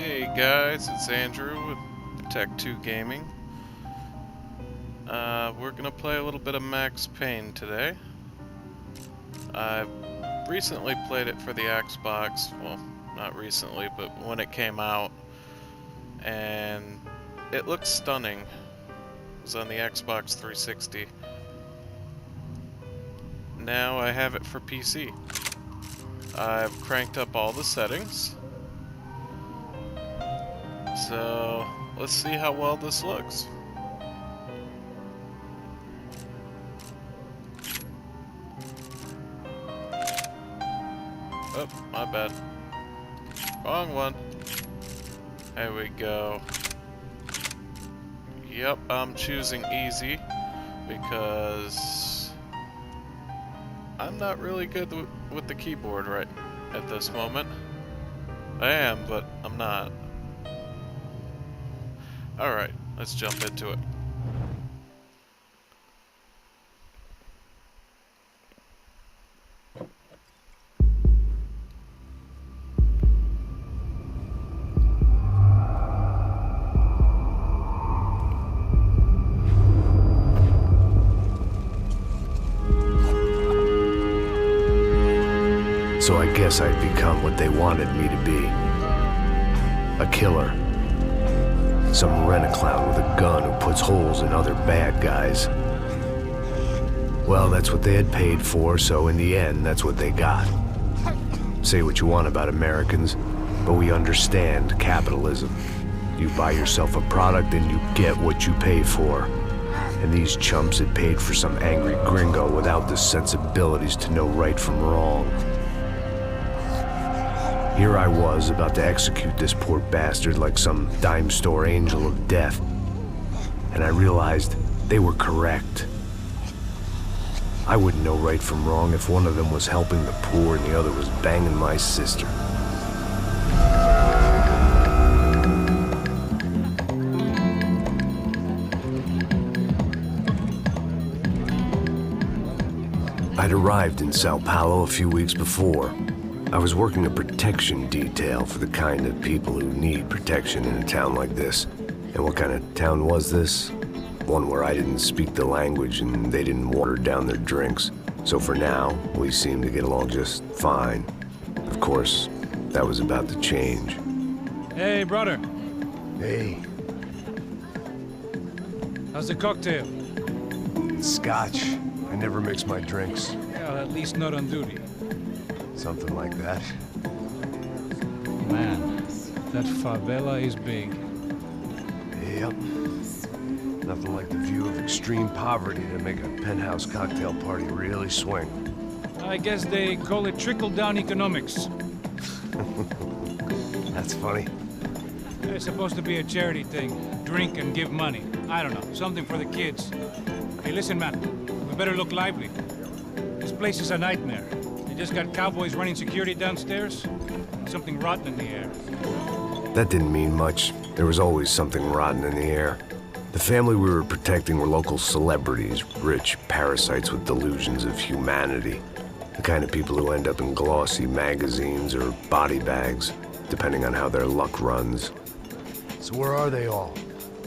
Hey guys, it's Andrew with TekTwoGaming. We're gonna play a little bit of Max Payne today. I recently played it for the Xbox, well, not recently, but when it came out, and it looks stunning. It was on the Xbox 360. Now I have it for PC. I've cranked up all the settings. So, let's see how well this looks. Oh, my bad. Wrong one. There we go. Yep, I'm choosing easy because I'm not really good with the keyboard right at this moment. I am, but I'm not. Alright, let's jump into it. So I guess I'd become what they wanted me to be. A killer. Some rent-a-clown with a gun who puts holes in other bad guys. Well, that's what they had paid for, so in the end, that's what they got. Say what you want about Americans, but we understand capitalism. You buy yourself a product and you get what you pay for. And these chumps had paid for some angry gringo without the sensibilities to know right from wrong. Here I was, about to execute this poor bastard like some dime store angel of death. And I realized they were correct. I wouldn't know right from wrong if one of them was helping the poor and the other was banging my sister. I'd arrived in Sao Paulo a few weeks before. I was working a protection detail for the kind of people who need protection in a town like this. And what kind of town was this? One where I didn't speak the language and they didn't water down their drinks. So for now, we seemed to get along just fine. Of course, that was about to change. Hey, brother. Hey. How's the cocktail? It's scotch. I never mix my drinks. Well, at least not on duty. Something like that. Man, that favela is big. Yep. Nothing like the view of extreme poverty to make a penthouse cocktail party really swing. I guess they call it trickle-down economics. That's funny. It's supposed to be a charity thing. Drink and give money. I don't know, something for the kids. Hey, listen, man. We better look lively. This place is a nightmare. They just got cowboys running security downstairs. Something rotten in the air. That didn't mean much. There was always something rotten in the air. The family we were protecting were local celebrities, rich parasites with delusions of humanity. The kind of people who end up in glossy magazines or body bags, depending on how their luck runs. So where are they all?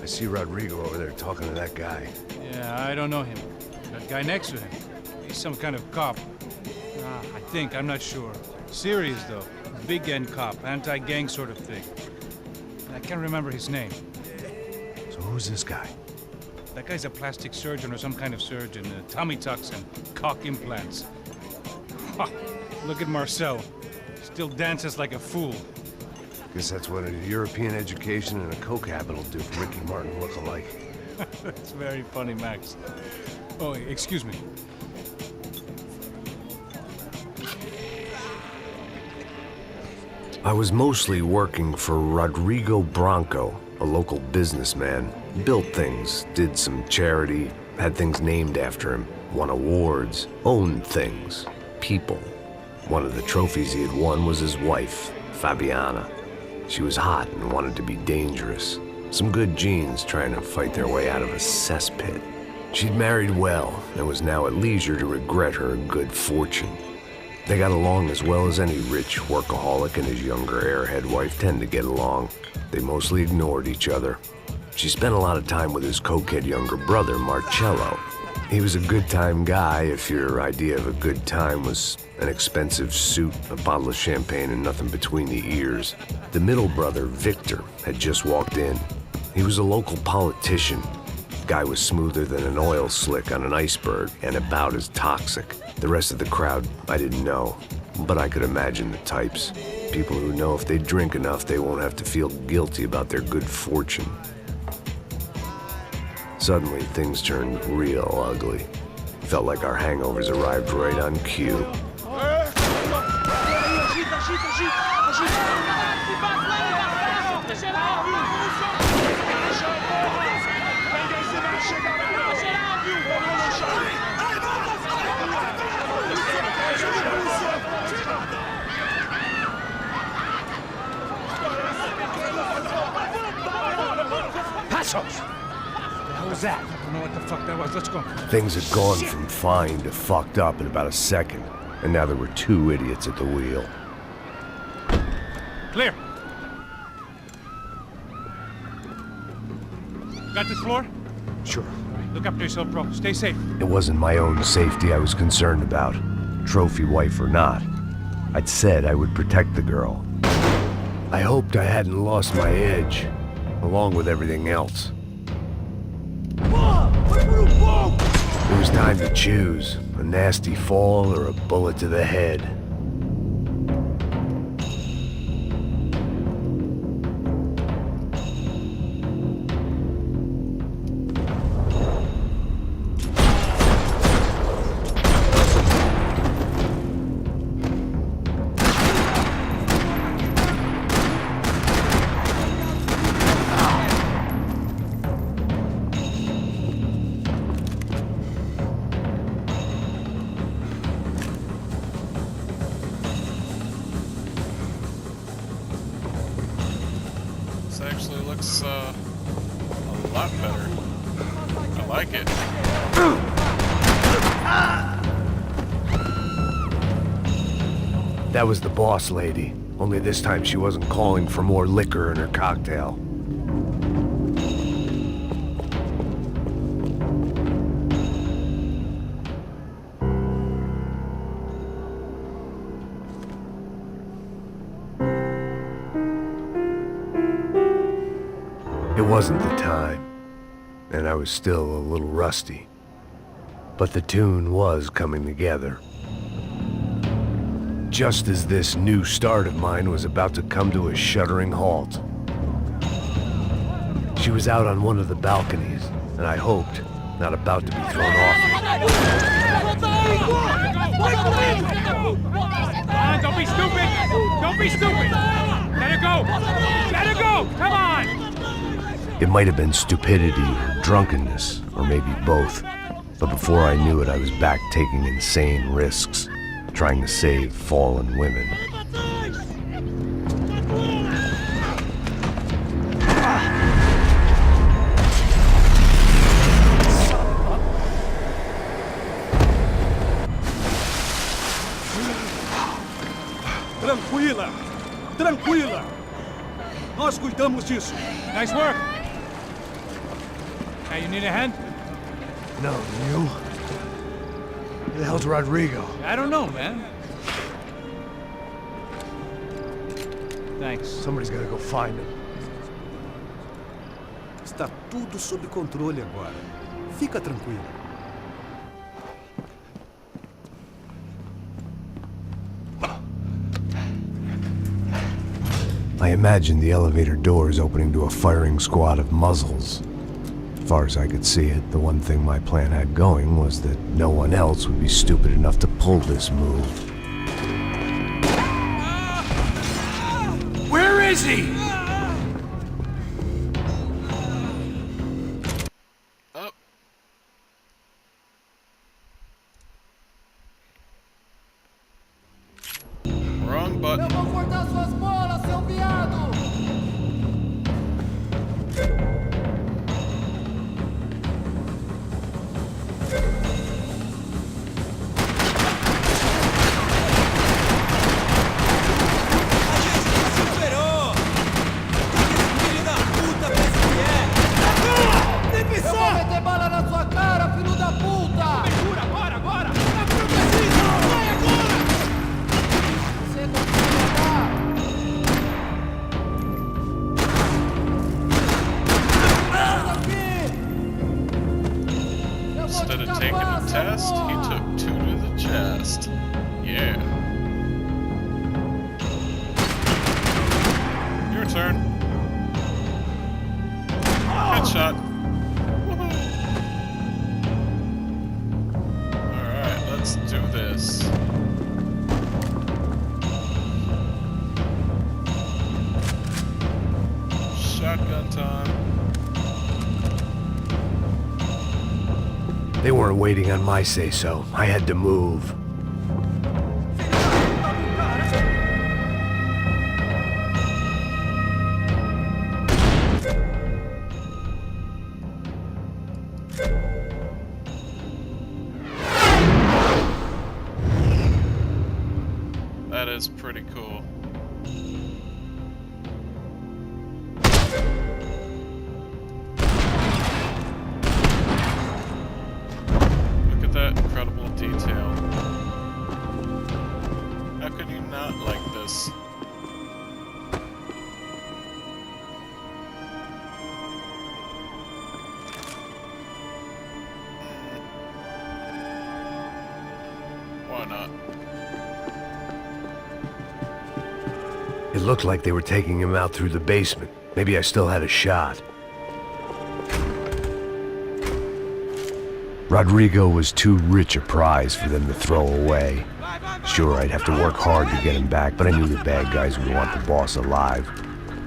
I see Rodrigo over there talking to that guy. Yeah, I don't know him. That guy next to him. He's some kind of cop. I think, I'm not sure. Serious, though. Big end cop, anti-gang sort of thing. I can't remember his name. So who's this guy? That guy's a plastic surgeon or some kind of surgeon. Tummy tucks and cock implants. Ha! Look at Marcel. Still dances like a fool. Guess that's what a European education and a coke habit will do for Ricky Martin look-alike. That's very funny, Max. Oh, excuse me. I was mostly working for Rodrigo Branco, a local businessman. Built things, did some charity, had things named after him, won awards, owned things, people. One of the trophies he had won was his wife, Fabiana. She was hot and wanted to be dangerous. Some good genes trying to fight their way out of a cesspit. She'd married well and was now at leisure to regret her good fortune. They got along as well as any rich workaholic and his younger airhead wife tend to get along. They mostly ignored each other. She spent a lot of time with his cokehead younger brother, Marcello. He was a good-time guy if your idea of a good time was an expensive suit, a bottle of champagne, and nothing between the ears. The middle brother, Victor, had just walked in. He was a local politician. Guy was smoother than an oil slick on an iceberg and about as toxic. The rest of the crowd, I didn't know, but I could imagine the types. People who know if they drink enough, they won't have to feel guilty about their good fortune. Suddenly, things turned real ugly. Felt like our hangovers arrived right on cue. Passos! What was that? I don't know what the fuck that was. Let's go. Things had gone from fine to fucked up in about a second, and now there were two idiots at the wheel. Clear. Got this floor? Sure. All right, look after yourself, bro. Stay safe. It wasn't my own safety I was concerned about, trophy wife or not. I'd said I would protect the girl. I hoped I hadn't lost my edge, along with everything else. It was time to choose, a nasty fall or a bullet to the head. This actually looks a lot better. I like it. That was the boss lady, only this time she wasn't calling for more liquor in her cocktail. It wasn't the time, and I was still a little rusty. But the tune was coming together. Just as this new start of mine was about to come to a shuddering halt. She was out on one of the balconies, and I hoped, not about to be thrown off. Don't be stupid! Don't be stupid! Let her go! Let her go! Come on! It might have been stupidity or drunkenness, or maybe both. But before I knew it, I was back taking insane risks, trying to save fallen women. Tranquila! Tranquila! Nós cuidamos disso. Nice work! Hey, you need a hand? No, you? Who the hell's Rodrigo? I don't know, man. Thanks. Somebody's gotta go find him. Está tudo sob controle agora. Fica tranquilo. I imagined the elevator doors opening to a firing squad of muzzles. As far as I could see it, the one thing my plan had going was that no one else would be stupid enough to pull this move. Where is he? Up. Wrong button. Eu vou cortar suas bolas, seu viado! turn. Headshot. Woohoo! Alright, let's do this. Shotgun time. They weren't waiting on my say-so. I had to move. That is pretty cool. Look at that incredible detail. How could you not like this? Why not? It looked like they were taking him out through the basement. Maybe I still had a shot. Rodrigo was too rich a prize for them to throw away. Sure, I'd have to work hard to get him back, but I knew the bad guys would want the boss alive.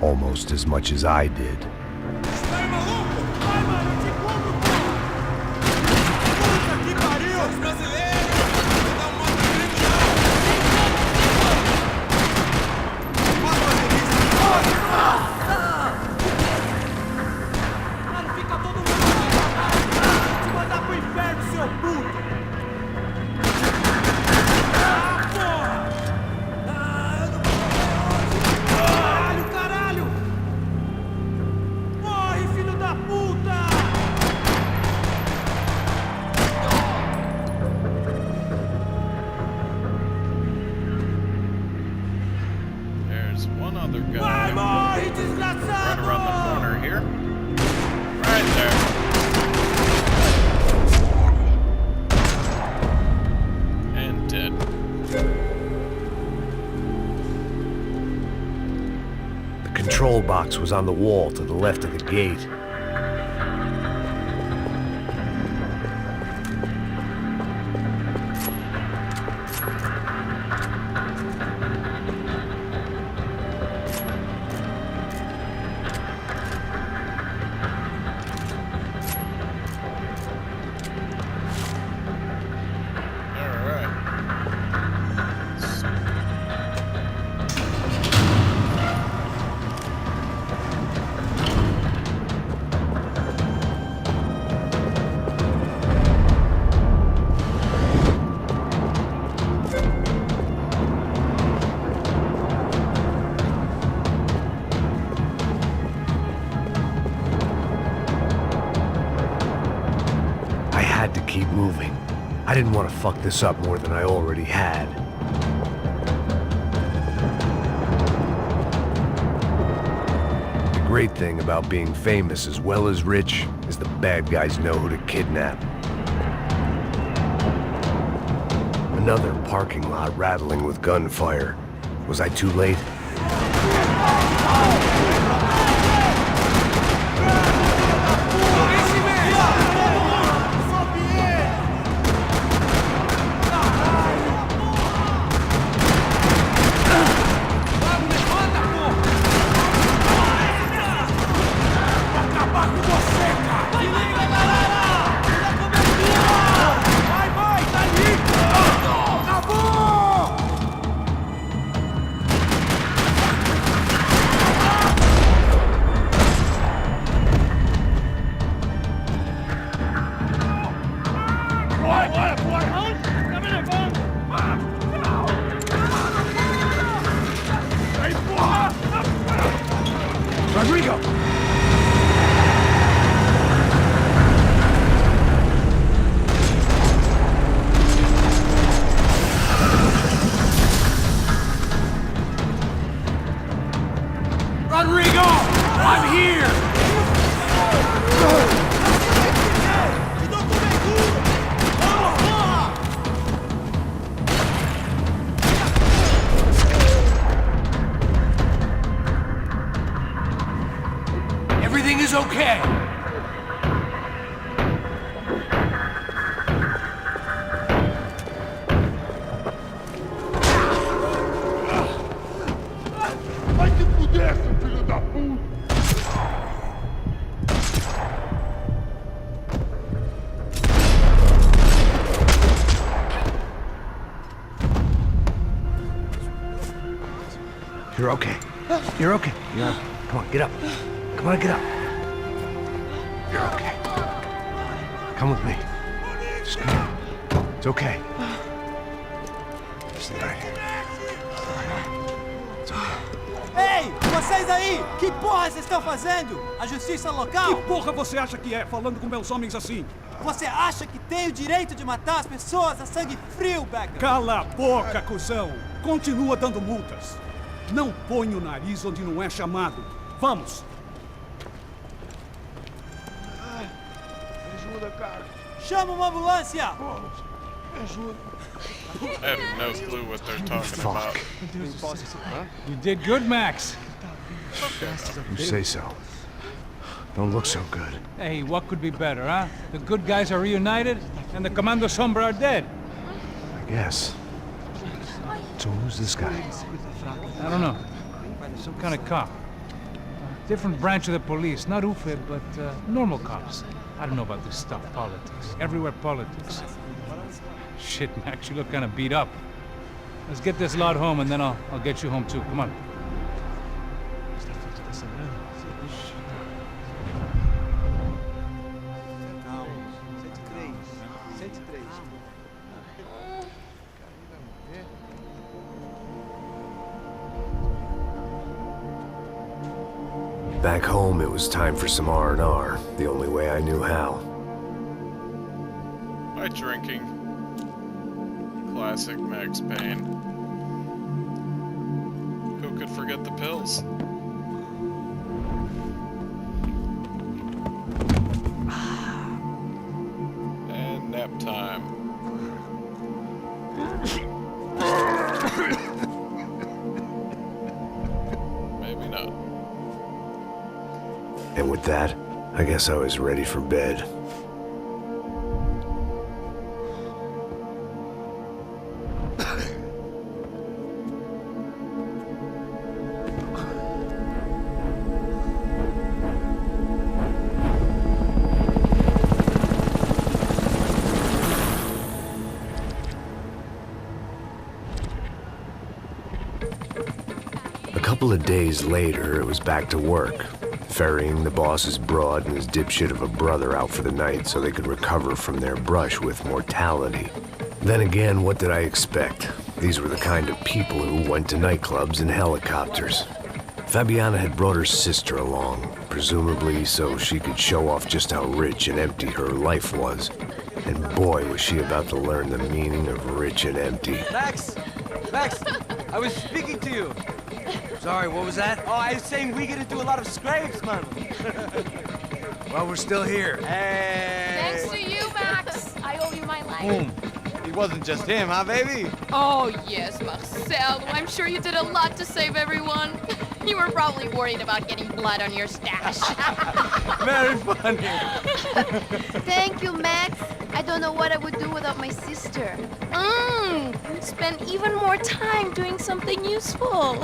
Almost as much as I did. Other guy right around the corner here. Right there. And dead. The control box was on the wall to the left of the gate. To keep moving. I didn't want to fuck this up more than I already had. The great thing about being famous as well as rich is the bad guys know who to kidnap. Another parking lot rattling with gunfire. Was I too late? Rodrigo! Rodrigo! I'm here! Everything is okay. Vai se fuder, seu filho da puta! You're okay. You're okay. Come on, get up. Come on, get up. You're okay. Come with me. Just come on. It's okay. Stay right here. It's okay. Ei, vocês aí! Que porra vocês estão fazendo? A justiça local? Que porra você acha que é, falando com meus homens assim? Você acha que tem o direito de matar as pessoas a sangue frio, Becker? Cala a boca, cuzão! Continua dando multas. Não põe o nariz onde não é chamado. Vamos! Ajuda, cara. Chama uma ambulância! Me ajuda. I have no clue what they're talking about. You did good, Max. You say so. Don't look so good. Hey, what could be better, huh? The good guys are reunited, and the Commando Sombra are dead. I guess. So who's this guy? I don't know. Some kind of cop. Different branch of the police. Not UFE, but normal cops. I don't know about this stuff. Politics. Everywhere politics. Shit, Max, you look kind of beat up. Let's get this lot home, and then I'll get you home too. Come on. Back home, it was time for some R&R, the only way I knew how. By drinking. Classic Max Payne. Who could forget the pills? And nap time. Maybe not. And with that, I guess I was ready for bed. A couple of days later, it was back to work. Ferrying the boss's broad and his dipshit of a brother out for the night so they could recover from their brush with mortality. Then again, what did I expect? These were the kind of people who went to nightclubs in helicopters. Fabiana had brought her sister along, presumably so she could show off just how rich and empty her life was. And boy, was she about to learn the meaning of rich and empty. Max! Max! I was speaking to you! Sorry, what was that? Oh, I was saying we get to do a lot of scrapes, man. Well, we're still here. Hey! Thanks to you, Max. I owe you my life. Boom. It wasn't just him, huh, baby? Oh, yes, Marcel. I'm sure you did a lot to save everyone. You were probably worried about getting blood on your stash. Very funny. Thank you, Max. I don't know what I would do without my sister. Spend even more time doing something useful.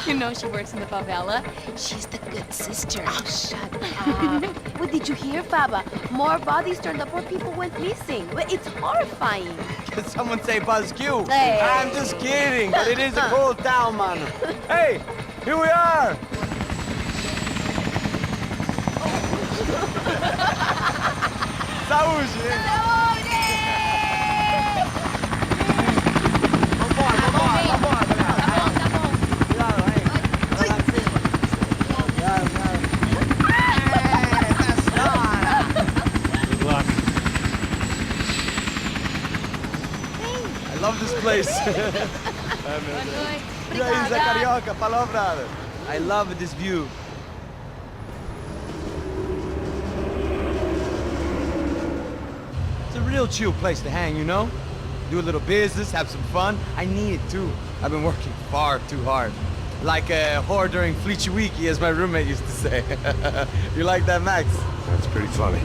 You know she works in the favela. She's the good sister. Oh, shut up. What did you hear, Faba? More bodies turned up where people went missing. It's horrifying. Did someone say Buzz Q? Hey. I'm just kidding, but it is a cool town, man. Hey, here we are. Saúde! I love this place. E aí, Zé Carioca, falou, brother. I love this view. It's a real chill place to hang, you know? Do a little business, have some fun. I need it too. I've been working far too hard. Like a whore during Fleechy Weeky, as my roommate used to say. You like that, Max? That's pretty funny.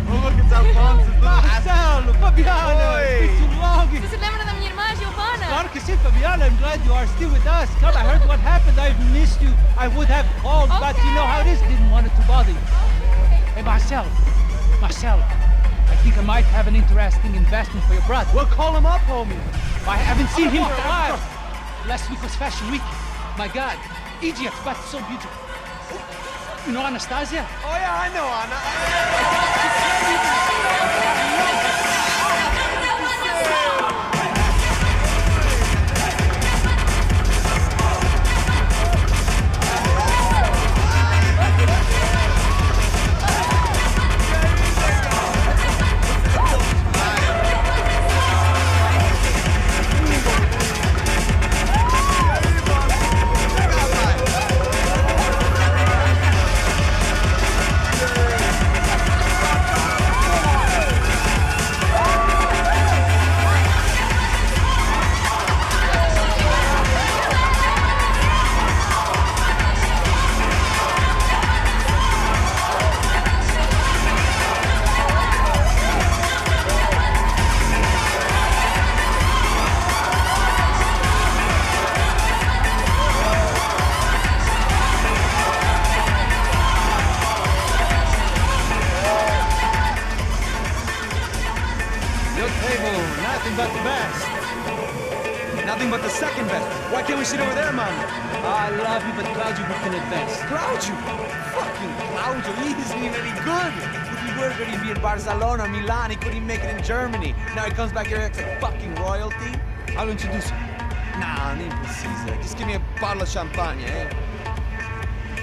Oh, look, it's Alfonso's little... Marcelo, Fabiana, it's been too long. Você se lembra da minha irmã, Giovanna? Claro que sim, Fabiana. I'm glad you are still with us. Come, I heard what happened. I've missed you. I would have called, but you know how it is. Didn't want it to bother you. Hey, Marcelo. Marcelo, I think I might have an interesting investment for your brother. Well, call him up, homie. I haven't seen him for a while. Last week was Fashion Week. My God, Egypt, but so beautiful. You know Anastasia? Oh, yeah, I know Anna. Nothing but the best. Nothing but the second best. Why can't we sit over there, man? I love you, but Claudio looking at best. Claudio? Fucking Claudio, he isn't even any good. If he were good, he'd be in Barcelona, Milan, he couldn't make it in Germany. Now he comes back here and acts like fucking royalty. I'll introduce you. Nah, nem precisa. Just give me a bottle of champagne, eh?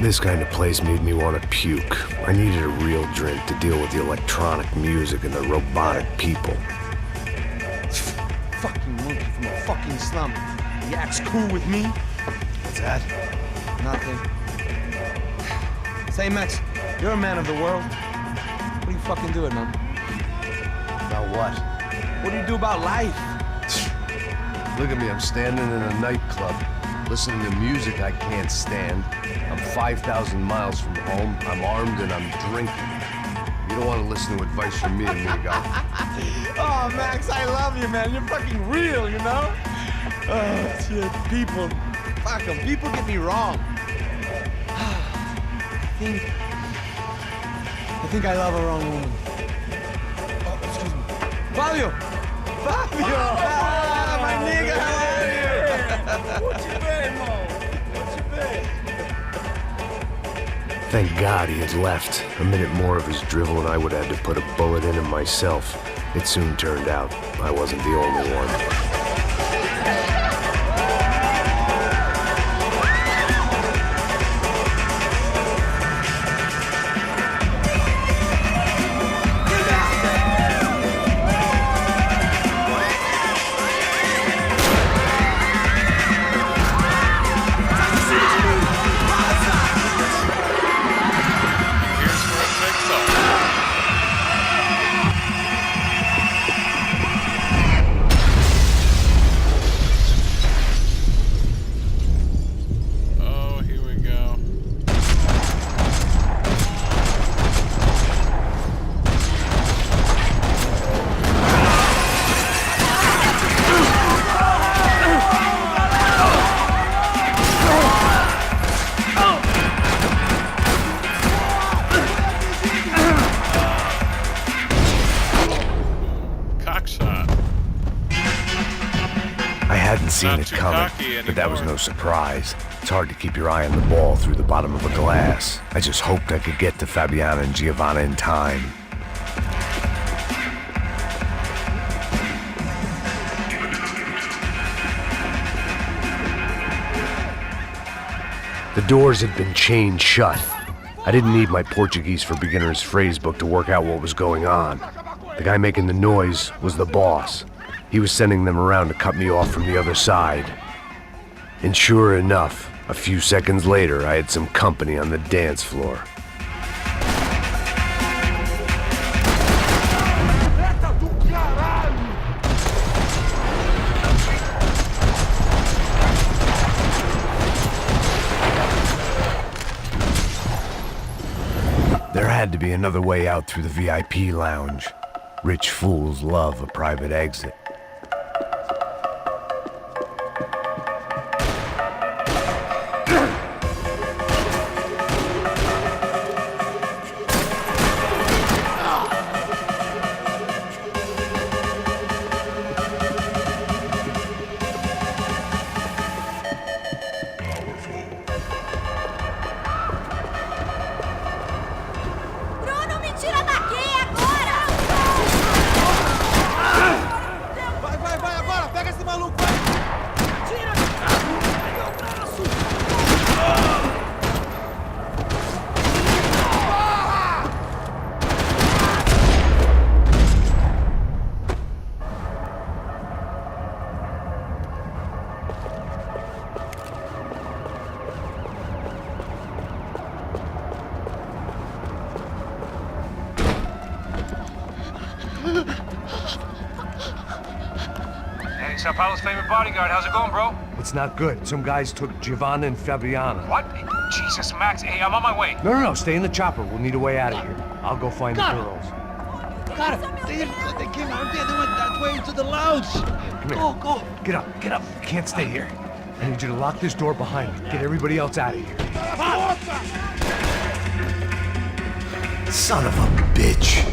This kind of place made me want to puke. I needed a real drink to deal with the electronic music and the robotic people. Fucking monkey from a fucking slum. He acts cool with me. What's that? Nothing. Say, Max, you're a man of the world. What are you fucking doing, man? About what? What do you do about life? Look at me, I'm standing in a nightclub, listening to music I can't stand. I'm 5,000 miles from home, I'm armed, and I'm drinking. You don't want to listen to advice from me, amigo. Oh, Max, I love you, man. You're fucking real, you know? Oh, shit. People. Fuck them. People get me wrong. I think I love a wrong woman. Oh, excuse me. Fabio! Fabio! Ah, my nigga, how are you? What you been, Mo? What you been? Thank God he had left. A minute more of his drivel and I would have had to put a bullet in him myself. It soon turned out I wasn't the only one. Seen it coming, but that was no surprise. It's hard to keep your eye on the ball through the bottom of a glass. I just hoped I could get to Fabiana and Giovanna in time. The doors had been chained shut. I didn't need my Portuguese for Beginners phrase book to work out what was going on. The guy making the noise was the boss. He was sending them around to cut me off from the other side. And sure enough, a few seconds later, I had some company on the dance floor. to be another way out through the VIP lounge. Rich fools love a private exit. Hey, Sao Paulo's favorite bodyguard. How's it going, bro? It's not good. Some guys took Giovanna and Fabiana. What? Jesus, Max. Hey, I'm on my way. No, stay in the chopper. We'll need a way out of here. I'll go find the girls. Got it. They came out there. They went that way into the lounge. Come here. Go. Get up. You can't stay here. I need you to lock this door behind me. Get everybody else out of here. Son of a bitch.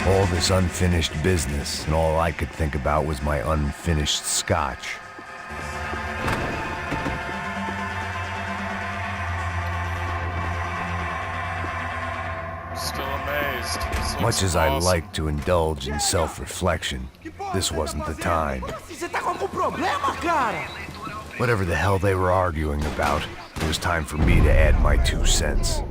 All this unfinished business, and all I could think about was my unfinished scotch. Still amazed. Much as I awesome. like to indulge in self-reflection, this wasn't the time. Whatever the hell they were arguing about, it was time for me to add my 2 cents.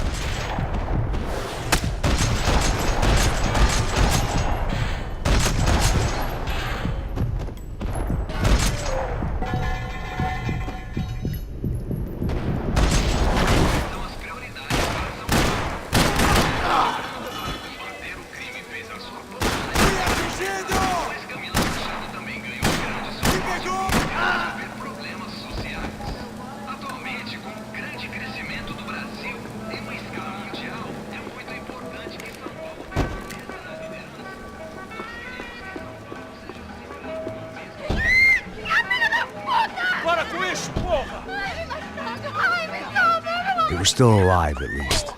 They were still alive, at least.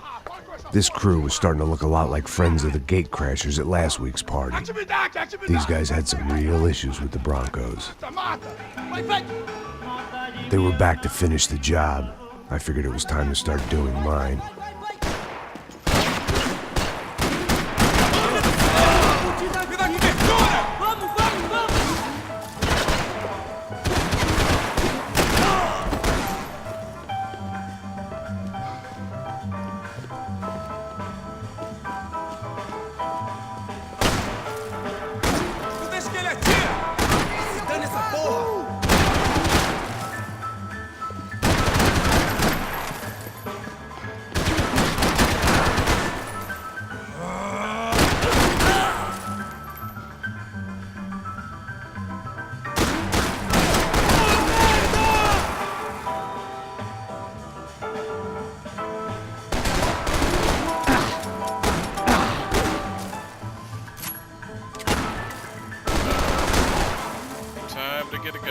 This crew was starting to look a lot like friends of the gatecrashers at last week's party. These guys had some real issues with the Broncos. They were back to finish the job. I figured it was time to start doing mine.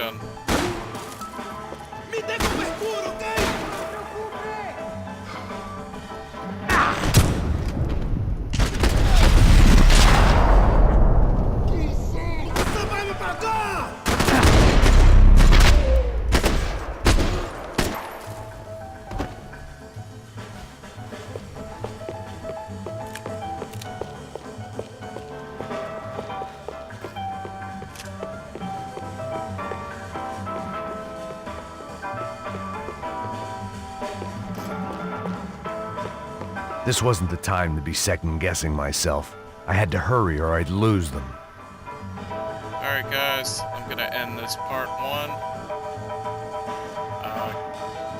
gun. Me dê cobertura, ok? Você vai me pagar! This wasn't the time to be second-guessing myself. I had to hurry or I'd lose them. Alright guys, I'm gonna end this part 1.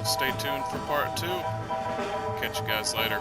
Stay tuned for part 2. Catch you guys later.